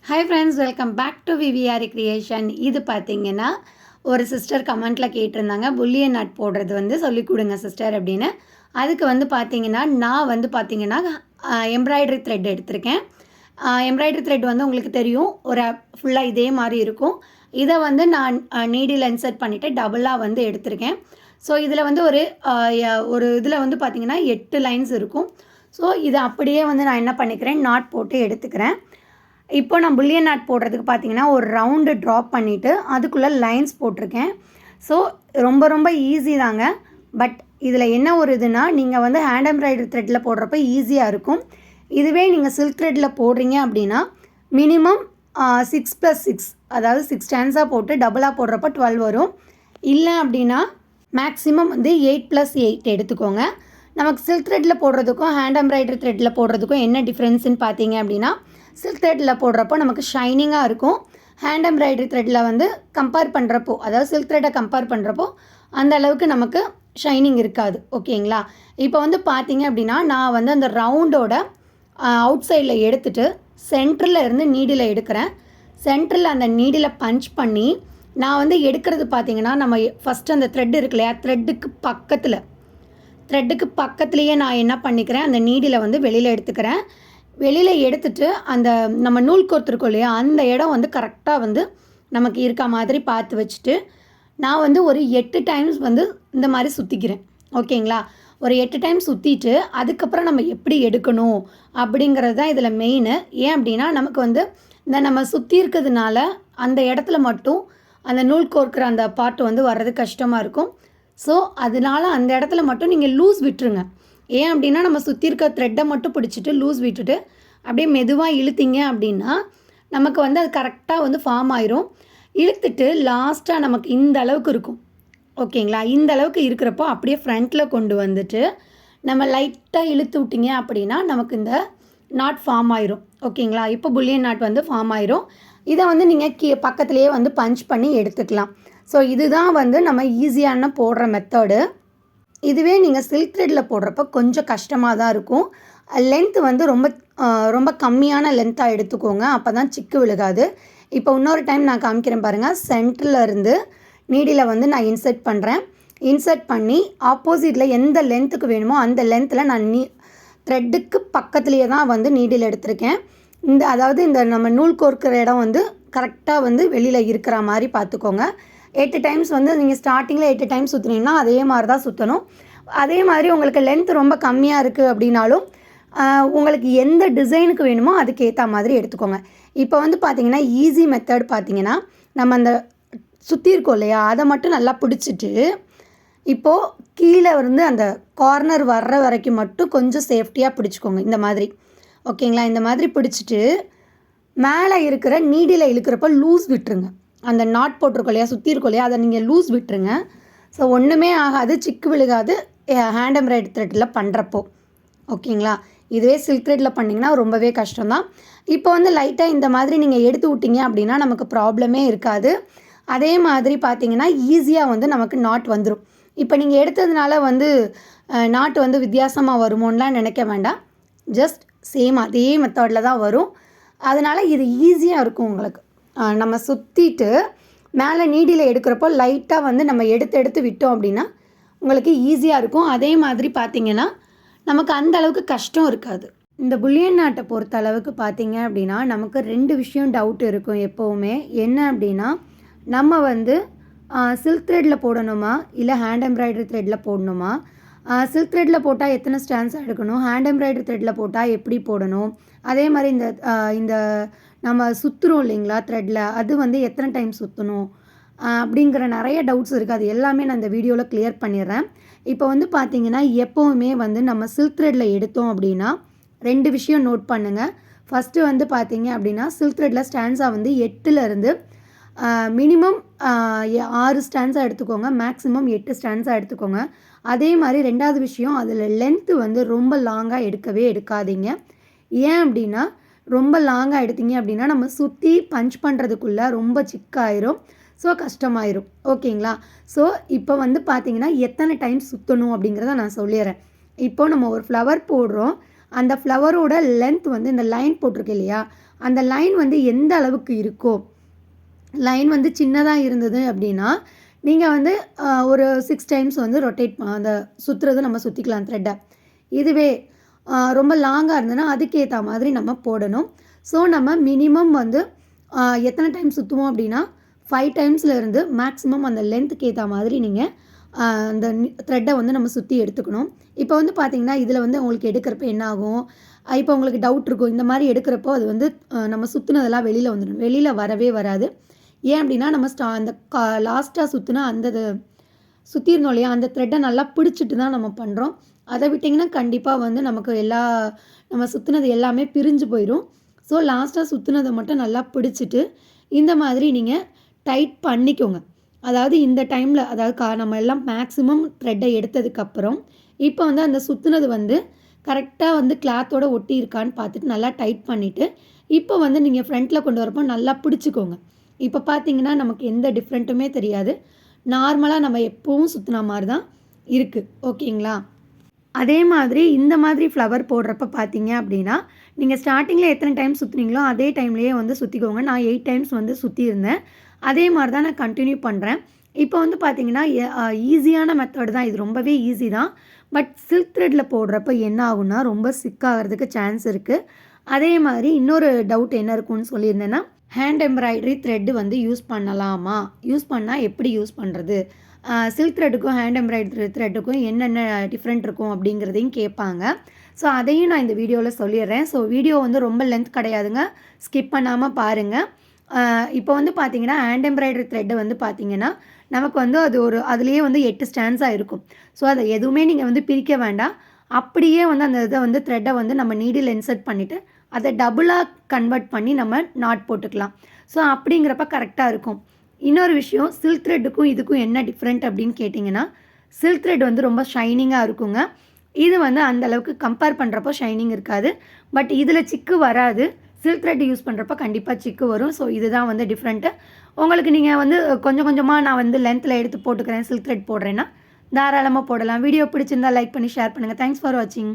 Hi friends, welcome back to VVR Creation. இது பார்த்தீங்கன்னா ஒரு சிஸ்டர் கமெண்ட்டில் கேட்டிருந்தாங்க புல்லியன் நாட் போடுறது வந்து சொல்லிக் கொடுங்க சிஸ்டர் அப்படின்னு. அதுக்கு வந்து பார்த்தீங்கன்னா நான் வந்து பார்த்தீங்கன்னா எம்ப்ராய்டரி த்ரெட் எடுத்திருக்கேன். எம்ப்ராய்டரி த்ரெட் வந்து உங்களுக்கு தெரியும், ஒரு ஃபுல்லாக இதே மாதிரி இருக்கும். இதை வந்து நான் நீடில் இன்சர்ட் பண்ணிவிட்டு டபுளாக வந்து எடுத்திருக்கேன். ஸோ இதில் வந்து ஒரு இதில் வந்து பார்த்திங்கன்னா 8 லைன்ஸ் இருக்கும். ஸோ இதை அப்படியே வந்து நான் என்ன பண்ணிக்கிறேன், நாட் போட்டு எடுத்துக்கிறேன். இப்போ நான் புல்லியன் நாட் போடுறதுக்கு பார்த்தீங்கன்னா ஒரு ரவுண்டு ட்ராப் பண்ணிவிட்டு அதுக்குள்ளே லைன்ஸ் போட்டிருக்கேன். ஸோ ரொம்ப ஈஸி தாங்க. பட் இதில் என்ன ஒரு இதுனா, நீங்கள் வந்து ஹேண்ட் எம்ப்ராய்டரி த்ரெட்டில் போடுறப்ப ஈஸியாக இருக்கும். இதுவே நீங்கள் சில்க் த்ரெட்டில் போடுறீங்க அப்படின்னா மினிமம் 6+6, அதாவது 6 ஸ்டாண்ட்ஸாக போட்டு டபுளாக போடுறப்ப 12 வரும். இல்லை அப்படின்னா மேக்ஸிமம் வந்து 8+8 எடுத்துக்கோங்க. நமக்கு சில்க் த்ரெட்டில் போடுறதுக்கும் ஹேண்ட் எம்ப்ராய்டரி த்ரெட்டில் போடுறதுக்கும் என்ன டிஃப்ரென்ஸ்ன்னு பார்த்தீங்க அப்படின்னா, சில்க் த்ரெட்டில் போடுறப்போ நமக்கு ஷைனிங்காக இருக்கும். ஹேண்ட் எம்ப்ராய்டரி த்ரெட்டில் வந்து கம்பேர் பண்ணுறப்போ, அதாவது சில்க் த்ரெட்டை கம்பேர் பண்ணுறப்போ அந்த அளவுக்கு நமக்கு ஷைனிங் இருக்காது. ஓகேங்களா? இப்போ வந்து பார்த்தீங்க அப்படின்னா நான் வந்து அந்த ரவுண்டோட அவுட் சைடில் எடுத்துகிட்டு சென்டரில் இருந்து நீடில் எடுக்கிறேன். சென்டரில் அந்த நீடில் பஞ்ச் பண்ணி நான் வந்து எடுக்கிறது பார்த்தீங்கன்னா, நம்ம ஃபஸ்ட்டு அந்த த்ரெட் இருக்கு இல்லையா, த்ரெட்டுக்கு பக்கத்துலேயே நான் என்ன பண்ணிக்கிறேன், அந்த நீடில் வந்து வெளியில் எடுத்துக்கிறேன். வெளியில் எடுத்துகிட்டு அந்த நம்ம நூல் கோர்த்துருக்கோம் இல்லையா, அந்த இடம் வந்து கரெக்டாக வந்து நமக்கு இருக்க மாதிரி பார்த்து வச்சுட்டு நான் வந்து ஒரு 8 டைம்ஸ் வந்து இந்த மாதிரி சுற்றிக்கிறேன். ஓகேங்களா? ஒரு 8 டைம்ஸ் சுற்றிட்டு அதுக்கப்புறம் நம்ம எப்படி எடுக்கணும் அப்படிங்கிறது தான் இதில் மெயின். ஏன் அப்படின்னா, நமக்கு வந்து இந்த நம்ம சுற்றி இருக்கிறதுனால அந்த இடத்துல மட்டும் அந்த நூல் கோர்க்கிற அந்த பார்ட் வந்து வர்றது கஷ்டமாக இருக்கும். ஸோ அதனால் அந்த இடத்துல மட்டும் நீங்கள் லூஸ் விட்டுருங்க. ஏன் அப்படின்னா, நம்ம சுற்றி இருக்க த்ரெட்டை மட்டும் பிடிச்சிட்டு லூஸ் விட்டுட்டு அப்படியே மெதுவாக இழுத்தீங்க அப்படின்னா நமக்கு வந்து அது கரெக்டாக வந்து ஃபார்ம் ஆயிரும். இழுத்துட்டு லாஸ்ட்டாக நமக்கு இந்த அளவுக்கு இருக்கும். ஓகேங்களா? இந்த அளவுக்கு இருக்கிறப்போ அப்படியே ஃப்ரண்ட்டில் கொண்டு வந்துட்டு நம்ம லைட்டாக இழுத்து விட்டிங்க அப்படின்னா நமக்கு இந்த நாட் ஃபார்ம் ஆயிரும். ஓகேங்களா? இப்போ புல்லியன் நாட் வந்து ஃபார்ம் ஆயிரும். இதை வந்து நீங்கள் பக்கத்துலேயே வந்து பஞ்ச் பண்ணி எடுத்துக்கலாம். ஸோ இதுதான் வந்து நம்ம ஈஸியான போடுற மெத்தடு. இதுவே நீங்கள் சில்க் த்ரெட்டில் போடுறப்ப கொஞ்சம் கஷ்டமாக தான் இருக்கும். லென்த்து வந்து ரொம்ப கம்மியான லென்த்தாக எடுத்துக்கோங்க, அப்போ தான் சிக்கு விழுகாது. இப்போ இன்னொரு டைம் நான் காமிக்கிறேன் பாருங்கள். சென்டரில் இருந்து நீடில் வந்து நான் இன்சர்ட் பண்ணுறேன். இன்சர்ட் பண்ணி ஆப்போசிட்டில் எந்த லென்த்துக்கு வேணுமோ அந்த லென்த்தில் நான் த்ரெட்டுக்கு பக்கத்துலேயே தான் வந்து நீடில் எடுத்திருக்கேன். அதாவது இந்த நம்ம நூல் கோர்க்கிற இடம் வந்து கரெக்டாக வந்து வெளியில் இருக்கிற மாதிரி பார்த்துக்கோங்க. 8 டைம்ஸ் வந்து நீங்கள் ஸ்டார்டிங்கில் 8 டைம்ஸ் சுற்றினீங்கன்னா அதே மாதிரி தான் சுற்றணும். அதே மாதிரி உங்களுக்கு லென்த் ரொம்ப கம்மியாக இருக்குது அப்படின்னாலும் உங்களுக்கு எந்த டிசைனுக்கு வேணுமோ அதுக்கு ஏற்ற மாதிரி எடுத்துக்கோங்க. இப்போ வந்து பார்த்திங்கன்னா ஈஸி மெத்தட் பார்த்திங்கன்னா, நம்ம அந்த சுற்றி இருக்கோம் இல்லையா, அதை மட்டும் நல்லா பிடிச்சிட்டு இப்போது கீழே வந்து அந்த கார்னர் வர்ற வரைக்கும் மட்டும் கொஞ்சம் சேஃப்டியாக பிடிச்சிக்கோங்க இந்த மாதிரி. ஓகேங்களா? இந்த மாதிரி பிடிச்சிட்டு மேலே இருக்கிற நீடில் இழுக்கிறப்ப லூஸ் விட்டுருங்க. அந்த நாட் போட்டிருக்கோம் இல்லையா, சுற்றி இருக்கோம் இல்லையா, அதை நீங்கள் லூஸ் விட்டுருங்க. ஸோ ஒன்றுமே ஆகாது, சிக்கு விழுகாது ஹேண்ட் எம்ப்ராய்டரி த்ரெட்டில் பண்ணுறப்போ. ஓகேங்களா? இதுவே சில்க் த்ரெட்டில் பண்ணிங்கன்னா ரொம்பவே கஷ்டம்தான். இப்போ வந்து லைட்டாக இந்த மாதிரி நீங்கள் எடுத்து விட்டிங்க அப்படின்னா நமக்கு ப்ராப்ளமே இருக்காது. அதே மாதிரி பார்த்தீங்கன்னா ஈஸியாக வந்து நமக்கு நாட் வந்துடும். இப்போ நீங்கள் எடுத்ததுனால வந்து நாட் வந்து வித்தியாசமாக வருமோன்னெலாம் நினைக்க வேண்டாம். ஜஸ்ட் சேம் அதே மெத்தடில் தான் வரும். அதனால் இது ஈஸியாக இருக்கும் உங்களுக்கு. நம்ம சுற்றிட்டு மேலே நீடில் எடுக்கிறப்போ லைட்டாக வந்து நம்ம எடுத்து விட்டோம் அப்படின்னா உங்களுக்கு ஈஸியாக இருக்கும். அதே மாதிரி பார்த்திங்கன்னா நமக்கு அந்த அளவுக்கு கஷ்டம் இருக்காது. இந்த புல்லியன் நாட்டை பொறுத்த அளவுக்கு பார்த்திங்க அப்படின்னா நமக்கு 2 விஷயம் டவுட் இருக்கும் எப்போவுமே. என்ன அப்படின்னா, நம்ம வந்து சில்க் த்ரெட்டில் போடணுமா இல்லை ஹேண்ட் எம்ப்ராய்டரி த்ரெட்டில் போடணுமா, சில்க் த்ரெட்டில் போட்டால் எத்தனை ஸ்டாண்ட்ஸ் எடுக்கணும், ஹேண்ட் எம்ப்ராய்டரி த்ரெட்டில் போட்டால் எப்படி போடணும், அதே மாதிரி இந்த நம்ம சுற்றுறோம் இல்லைங்களா த்ரெட்டில், அது வந்து எத்தனை டைம் சுற்றணும் அப்படிங்கிற நிறைய டவுட்ஸ் இருக்குது. அது எல்லாமே நான் இந்த வீடியோவில் கிளியர் பண்ணிடுறேன். இப்போ வந்து பார்த்திங்கன்னா எப்போவுமே வந்து நம்ம சில்க் த்ரெட்டில் எடுத்தோம் அப்படின்னா 2 விஷயம் நோட் பண்ணுங்கள். ஃபஸ்ட்டு வந்து பார்த்திங்க அப்படின்னா சில்க் த்ரெட்டில் ஸ்டாண்ட்ஸாக வந்து 8லேருந்து மினிமம் 6 ஸ்டாண்ட்ஸாக எடுத்துக்கோங்க, மேக்ஸிமம் 8 ஸ்டாண்ட்ஸாக எடுத்துக்கோங்க. அதே மாதிரி 2வது விஷயம், அதில் லென்த்து வந்து ரொம்ப லாங்காக எடுக்காதீங்க. ஏன் அப்படின்னா, ரொம்ப லாங்காக எடுத்தீங்க அப்படின்னா நம்ம சுற்றி பஞ்ச் பண்ணுறதுக்குள்ளே ரொம்ப சிக்காயிரும். ஸோ கஷ்டமாயிரும். ஓகேங்களா? ஸோ இப்போ வந்து பார்த்திங்கன்னா எத்தனை டைம் சுற்றணும் அப்படிங்கிறத நான் சொல்லிடுறேன். இப்போது நம்ம ஒரு ஃப்ளவர் போடுறோம். அந்த ஃப்ளவரோட லென்த் வந்து இந்த லைன் போட்டிருக்கு இல்லையா, அந்த லைன் வந்து எந்த அளவுக்கு இருக்கோ, லைன் வந்து சின்னதாக இருந்தது அப்படின்னா நீங்கள் வந்து ஒரு 6 டைம்ஸ் வந்து ரொட்டேட் அந்த சுற்றுறது நம்ம சுற்றிக்கலாம் த்ரெட்டை. இதுவே ரொம்ப லாங்காக இருந்ததுன்னா அதுக்கேற்ற மாதிரி நம்ம போடணும். ஸோ நம்ம மினிமம் வந்து எத்தனை டைம் சுற்றுவோம் அப்படின்னா 5 டைம்ஸ்லேருந்து மேக்ஸிமம் அந்த லென்த்துக்கு ஏற்ற மாதிரி நீங்கள் அந்த த்ரெட்டை வந்து நம்ம சுற்றி எடுத்துக்கணும். இப்போ வந்து பார்த்திங்கன்னா இதில் வந்து உங்களுக்கு எடுக்கிறப்ப என்ன ஆகும், இப்போ உங்களுக்கு டவுட் இருக்கும், இந்த மாதிரி எடுக்கிறப்போ அது வந்து நம்ம சுற்றுனதெல்லாம் வெளியில் வந்துடும், வெளியில் வரவே வராது. ஏன் அப்படின்னா நம்ம அந்த லாஸ்ட்டாக சுற்றுனா அந்த சுற்றிருந்தோம் இல்லையா, அந்த த்ரெட்டை நல்லா பிடிச்சிட்டு தான் நம்ம பண்ணுறோம். அதை விட்டிங்கன்னா கண்டிப்பாக வந்து நமக்கு நம்ம சுற்றுனது எல்லாமே பிரிஞ்சு போயிடும். ஸோ லாஸ்ட்டாக சுற்றுனதை மட்டும் நல்லா பிடிச்சிட்டு இந்த மாதிரி நீங்கள் டைட் பண்ணிக்கோங்க. அதாவது இந்த டைமில், அதாவது நம்ம எல்லாம் மேக்ஸிமம் த்ரெட்டை எடுத்ததுக்கப்புறம் இப்போ வந்து அந்த சுற்றுனது வந்து கரெக்டாக வந்து கிளாத்தோடு ஒட்டி இருக்கான்னு பார்த்துட்டு நல்லா டைட் பண்ணிவிட்டு இப்போ வந்து நீங்கள் ஃப்ரண்ட்டில் கொண்டு வரப்போ நல்லா பிடிச்சிக்கோங்க. இப்போ பார்த்தீங்கன்னா நமக்கு எந்த டிஃப்ரெண்ட்டுமே தெரியாது. நார்மலாக நம்ம எப்பவும் சுற்றின மாதிரி தான் இருக்குது. ஓகேங்களா? அதே மாதிரி இந்த மாதிரி ஃப்ளவர் போடுறப்ப பார்த்தீங்க அப்படின்னா நீங்கள் ஸ்டார்டிங்கில் எத்தனை டைம் சுற்றுனீங்களோ அதே டைம்லேயே வந்து சுற்றிக்கோங்க. நான் 8 டைம்ஸ் வந்து சுற்றியிருந்தேன். அதே மாதிரி தான் நான் கண்டினியூ பண்ணுறேன். இப்போ வந்து பார்த்தீங்கன்னா ஈஸியான மெத்தட் தான் இது, ரொம்பவே ஈஸி தான். பட் சில்க் த்ரெட்டில் போடுறப்ப என்ன ஆகுன்னா ரொம்ப சிக்காகிறதுக்கு சான்ஸ் இருக்குது. அதே மாதிரி இன்னொரு டவுட் என்ன இருக்குன்னு சொல்லியிருந்தேன்னா, ஹேண்ட் எம்ப்ராய்டரி த்ரெட்டு வந்து யூஸ் பண்ணலாமா, யூஸ் பண்ணால் எப்படி யூஸ் பண்ணுறது, சில்க் த்ரெட்டுக்கும் ஹேண்ட் எம்ப்ராய்டரி த்ரெட்டுக்கும் என்னென்ன டிஃப்ரெண்ட் இருக்கும் அப்படிங்கிறதையும் கேட்பாங்க. ஸோ அதையும் நான் இந்த வீடியோவில் சொல்லிடுறேன். ஸோ வீடியோ வந்து ரொம்ப லென்த் கிடையாதுங்க, ஸ்கிப் பண்ணாமல் பாருங்கள். இப்போ வந்து பார்த்தீங்கன்னா ஹேண்ட் எம்ப்ராய்டரி த்ரெட்டு வந்து பார்த்தீங்கன்னா நமக்கு வந்து அது அதுலேயே வந்து 8 ஸ்டாண்ட்ஸாக இருக்கும். ஸோ அதை எதுவுமே நீங்கள் வந்து பிரிக்க வேண்டாம். அப்படியே வந்து அந்த இதை வந்து த்ரெட்டை வந்து நம்ம நீடில் இன்சர்ட் பண்ணிவிட்டு அதை டபுளாக கன்வெர்ட் பண்ணி நம்ம நாட் போட்டுக்கலாம். ஸோ அப்படிங்கிறப்ப கரெக்டாக இருக்கும். இன்னொரு விஷயம், சில்க் த்ரெட்டுக்கும் இதுக்கும் என்ன டிஃப்ரெண்ட் அப்படின்னு கேட்டிங்கன்னா, சில்க் த்ரெட் வந்து ரொம்ப ஷைனிங்காக இருக்குங்க. இது வந்து அந்தளவுக்கு கம்பேர் பண்ணுறப்போ ஷைனிங் இருக்காது. பட் இதில் சிக்கு வராது. சில்க் த்ரெட் யூஸ் பண்ணுறப்ப கண்டிப்பாக சிக்கு வரும். ஸோ இதுதான் வந்து டிஃப்ரெண்ட்டு. உங்களுக்கு நீங்கள் வந்து கொஞ்சம் கொஞ்சமாக நான் வந்து லென்த்தில் எடுத்து போட்டுக்கிறேன், சில்க் த்ரெட் போடுறேன்னா தாராளமாக போடலாம். வீடியோ பிடிச்சிருந்தால் லைக் பண்ணி ஷேர் பண்ணுங்கள். தேங்க்ஸ் ஃபார் வாட்சிங்.